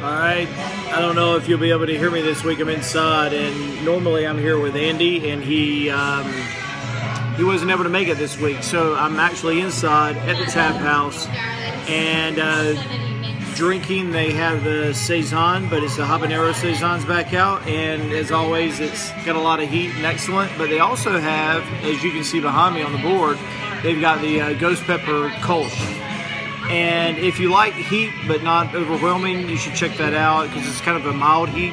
All right. I don't know if you'll be able to hear me this week. I'm inside, and normally I'm here with Andy, and he wasn't able to make it this week. So I'm actually inside at the tap house and drinking. They have the Saison, but it's the Habanero Saisons back out, and as always, it's got a lot of heat and excellent. But they also have, as you can see behind me on the board, they've got the Ghost Pepper Kolsch. And if you like heat but not overwhelming, you should check that out because it's kind of a mild heat.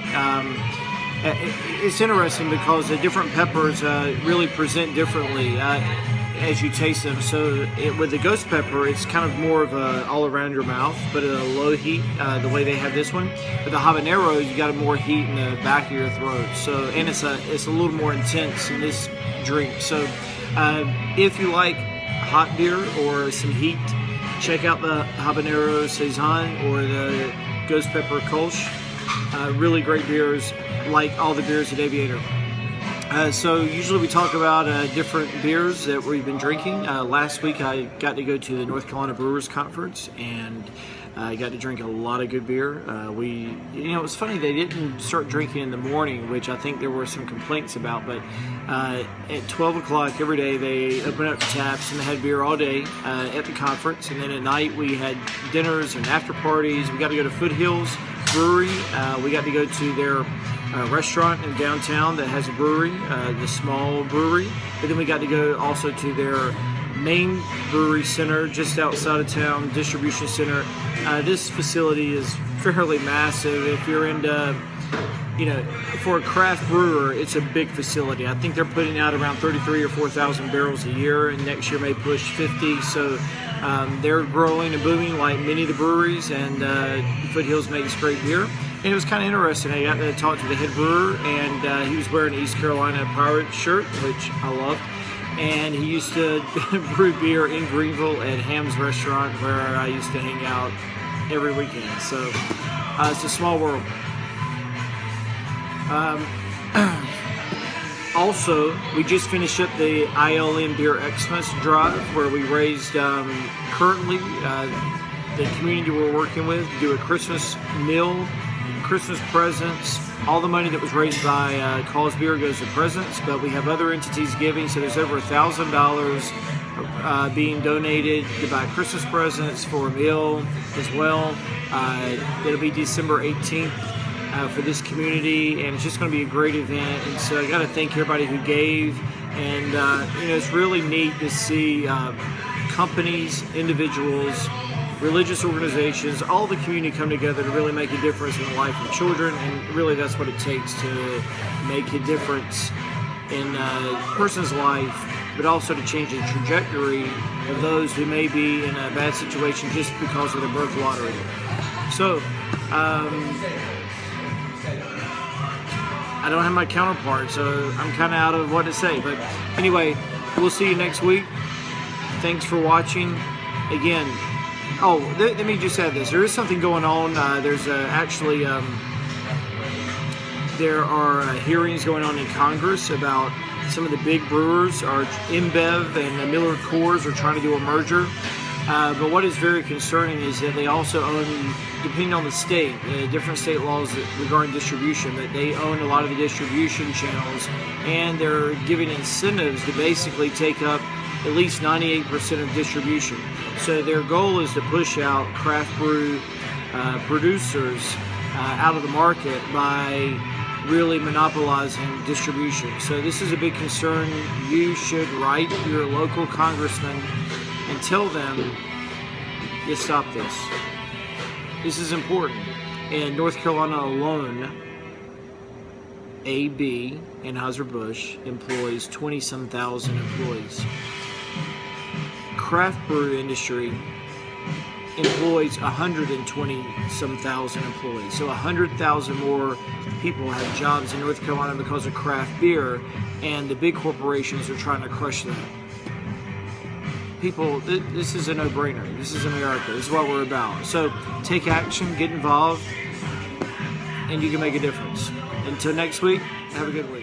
It's interesting because the different peppers really present differently as you taste them. So with the Ghost Pepper, it's kind of more of a all around your mouth, but at a low heat, the way they have this one. But the Habanero, you got a more heat in the back of your throat. So, and it's a little more intense in this drink. So if you like hot beer or some heat, check out the Habanero Saison or the Ghost Pepper Kolsch. Really great beers, like all the beers at Aviator. So usually we talk about different beers that we've been drinking. Last week I got to go to the North Carolina Brewers Conference, and I got to drink a lot of good beer. It was funny, they didn't start drinking in the morning, which I think there were some complaints about, but at 12 o'clock every day they opened up the taps and they had beer all day at the conference, and then at night we had dinners and after parties. We got to go to Foothills Brewery. We got to go to their restaurant in downtown that has a brewery, the small brewery, but then we got to go also to their main brewery center just outside of town, distribution center. This facility is fairly massive. If you're into, for a craft brewer, it's a big facility. I think they're putting out around 33 or 4,000 barrels a year, and next year may push 50. So they're growing and booming like many of the breweries, and Foothills makes great beer. And it was kind of interesting. I got to talk to the head brewer, and he was wearing an East Carolina Pirates shirt, which I love. And he used to brew beer in Greenville at Ham's Restaurant, where I used to hang out every weekend. So it's a small world. Also, we just finished up the ILM Beer Xmas drive, where we raised currently the community we're working with to do a Christmas meal, Christmas presents. All the money that was raised by Cause Beer goes to presents, but we have other entities giving, so there's over $1,000 being donated to buy Christmas presents for a meal as well. It'll be December 18th for this community, and it's just going to be a great event. And so I got to thank everybody who gave, and it's really neat to see companies, individuals, religious organizations, all the community come together to really make a difference in the life of children, and really that's what it takes to make a difference in a person's life, but also to change the trajectory of those who may be in a bad situation just because of the birth lottery. So, I don't have my counterpart, so I'm kind of out of what to say. But anyway, we'll see you next week. Thanks for watching. Again, let me just add this. There is something going on. There's actually there are hearings going on in Congress about some of the big brewers. InBev and Miller Coors are trying to do a merger. But what is very concerning is that they also own, depending on the state, different state laws regarding distribution, but they own a lot of the distribution channels, and they're giving incentives to basically take up at least 98% of distribution. So their goal is to push out craft brew producers out of the market by really monopolizing distribution. So this is a big concern. You should write your local congressman and tell them to stop this. This is important. In North Carolina alone, AB, Anheuser-Busch, employs 20-some thousand employees. Craft brew industry employs 120-some thousand employees. So 100,000 more people have jobs in North Carolina because of craft beer, and the big corporations are trying to crush that. People, this is a no-brainer. This is America. This is what we're about. So take action, get involved, and you can make a difference. Until next week, have a good week.